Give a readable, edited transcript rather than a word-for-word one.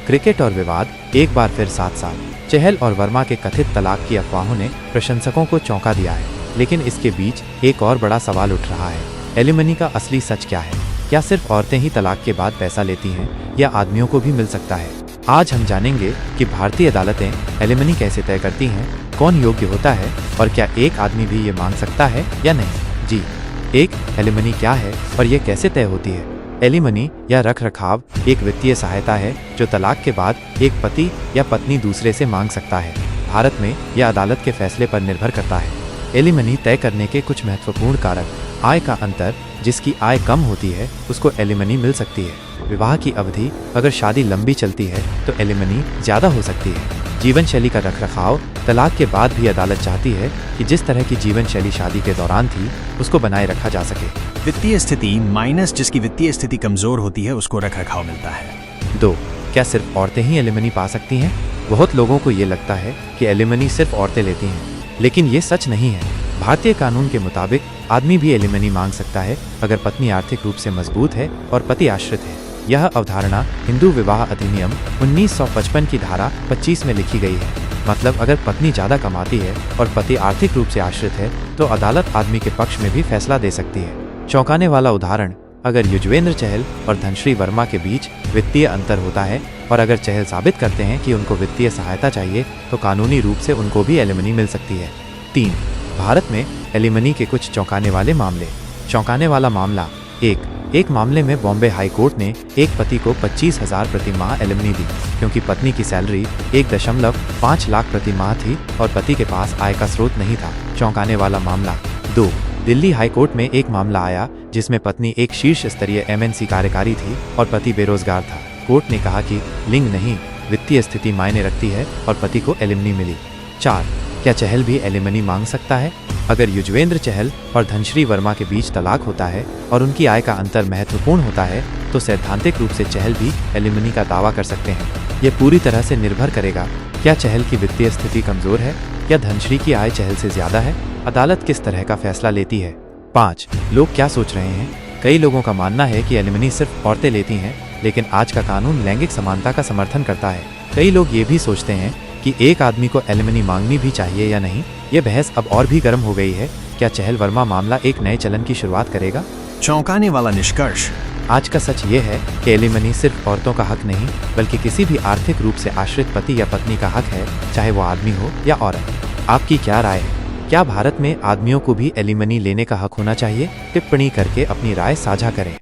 Cricket और विवाद एक बार फिर साथ साथ। चहल और वर्मा के कथित तलाक की अफवाहों ने प्रशंसकों को चौंका दिया है, लेकिन इसके बीच एक और बड़ा सवाल उठ रहा है। एलिमनी का असली सच क्या है? क्या सिर्फ औरतें ही तलाक के बाद पैसा लेती हैं या आदमियों को भी मिल सकता है? आज हम जानेंगे कि भारतीय अदालतें एलिमनी कैसे तय करती हैं, कौन योग्य होता है और क्या एक आदमी भी ये मांग सकता है या नहीं। जी, एक एलिमनी क्या है और ये कैसे तय होती है? एलिमनी या रख रखाव एक वित्तीय सहायता है जो तलाक के बाद एक पति या पत्नी दूसरे से मांग सकता है। भारत में यह अदालत के फैसले पर निर्भर करता है। एलिमनी तय करने के कुछ महत्वपूर्ण कारक: आय का अंतर, जिसकी आय कम होती है उसको एलिमनी मिल सकती है। विवाह की अवधि, अगर शादी लंबी चलती है तो एलिमनी ज्यादा हो सकती है। जीवन शैली का रखरखाव, तलाक के बाद भी अदालत चाहती है कि जिस तरह की जीवन शैली शादी के दौरान थी उसको बनाए रखा जा सके। वित्तीय स्थिति माइनस, जिसकी वित्तीय स्थिति कमजोर होती है उसको रखरखाव मिलता है। 2. क्या सिर्फ औरतें ही एलिमनी पा सकती हैं? बहुत लोगों को ये लगता है कि एलिमनी सिर्फ औरतें लेती हैं, लेकिन ये सच नहीं है। भारतीय कानून के मुताबिक आदमी भी एलिमनी मांग सकता है अगर पत्नी आर्थिक रूप से मजबूत है और पति आश्रित है। यह अवधारणा हिंदू विवाह अधिनियम 1955 की धारा 25 में लिखी गई है। मतलब अगर पत्नी ज्यादा कमाती है और पति आर्थिक रूप से आश्रित है तो अदालत आदमी के पक्ष में भी फैसला दे सकती है। चौंकाने वाला उदाहरण: अगर युजवेंद्र चहल और धनश्री वर्मा के बीच वित्तीय अंतर होता है और अगर चहल साबित करते हैं कि उनको वित्तीय सहायता चाहिए तो कानूनी रूप से उनको भी एलिमनी मिल सकती है। 3. भारत में एलिमनी के कुछ चौंकाने वाले मामले। चौंकाने वाला मामला: एक मामले में बॉम्बे हाई कोर्ट ने एक पति को 25,000 प्रति माह एलिमनी दी क्योंकि पत्नी की सैलरी 1.5 लाख प्रति माह थी और पति के पास आय का स्रोत नहीं था। चौंकाने वाला मामला। 2. दिल्ली हाई कोर्ट में एक मामला आया जिसमें पत्नी एक शीर्ष स्तरीय MNC कार्यकारी थी और पति बेरोजगार था। कोर्ट ने कहा कि लिंग नहीं, वित्तीय स्थिति मायने रखती है और पति को एलिमनी मिली। 4. क्या चहल भी एलिमनी मांग सकता है? अगर युजवेंद्र चहल और धनश्री वर्मा के बीच तलाक होता है और उनकी आय का अंतर महत्वपूर्ण होता है तो सैद्धांतिक रूप से चहल भी एलिमनी का दावा कर सकते हैं। यह पूरी तरह से निर्भर करेगा क्या चहल की वित्तीय स्थिति कमजोर है या धनश्री की आय चहल से ज्यादा है। अदालत किस तरह का फैसला लेती है? 5. लोग क्या सोच रहे हैं? कई लोगों का मानना है कि एलिमनी सिर्फ औरतें लेती हैं, लेकिन आज का कानून लैंगिक समानता का समर्थन करता है। कई लोग ये भी सोचते हैं कि एक आदमी को एलिमनी मांगनी भी चाहिए या नहीं। ये बहस अब और भी गर्म हो गई है। क्या चहल वर्मा मामला एक नए चलन की शुरुआत करेगा? चौंकाने वाला निष्कर्ष: आज का सच ये है कि एलिमनी सिर्फ औरतों का हक नहीं, बल्कि किसी भी आर्थिक रूप से आश्रित पति या पत्नी का हक है, चाहे वो आदमी हो या औरत। आपकी क्या राय है? क्या भारत में आदमियों को भी एलिमनी लेने का हक होना चाहिए? टिप्पणी करके अपनी राय साझा करें।